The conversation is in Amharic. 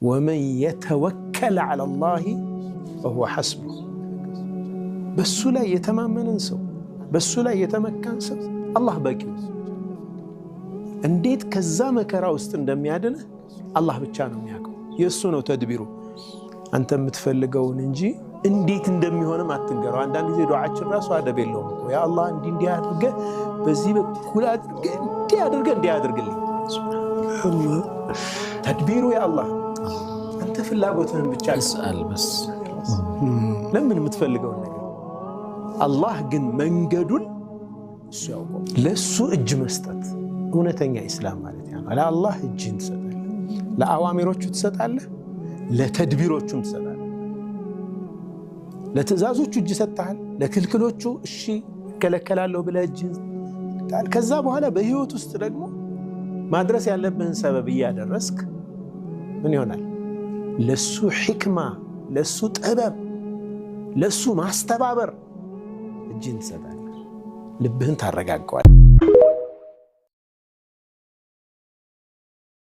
ወመን የተወከለ ዐለ አላህ ፈሁወ ሐስቡህ። በሱ ላይ የተማመነን ሰው በሱ ላይ የተመካን ሰው አላህ በቂው። እንዴት ከዛ መከራ ውስጥ እንደሚያድንህ አላህ ብቻ ነው የሚያውቀው። የእሱ ነው ተድቢሩ። አንተ የምትፈልገውን እንጂ እንዴት እንደሚሆንም አትንገረው። አንዳንድ ጊዜ ዱዓችን ራሱ አደብ የለውም እኮ ያ አላህ እንዲህ አድርገህ በዚህ በኩል አድርገህ እንዲህ አድርግልኝ። ተድቢሩ ያ አላህ። አንተ ፍላጎትህን ብቻ እስአል በስ ለምን የምትፈልገውን ነገር አላህ ግን መንገዱን እሱ ያውቀው። ለሱ እጅ መስጠት እውነተኛ ኢስላም ማለት ያ ነው። ለአላህ እጅን ትሰጣለህ፣ ለአዋሚሮቹ ትሰጣለህ፣ ለተድቢሮቹም ትሰጣለህ። ለትእዛዞቹ እጅ ሰጥተሃል፣ ለክልክሎቹ እሺ እከለከላለሁ ብለህ እጅ ሰጥተሃል። ከዛ በኋላ በህይወት ውስጥ ደግሞ ማድረስ ያለብህን ሰበብ እያደረስክ ምን ይሆናል? ለሱ ሕክማ፣ ለሱ ጥበብ፣ ለሱ ማስተባበር እጅን ትሰጣለህ፣ ልብህን ታረጋጋዋለህ።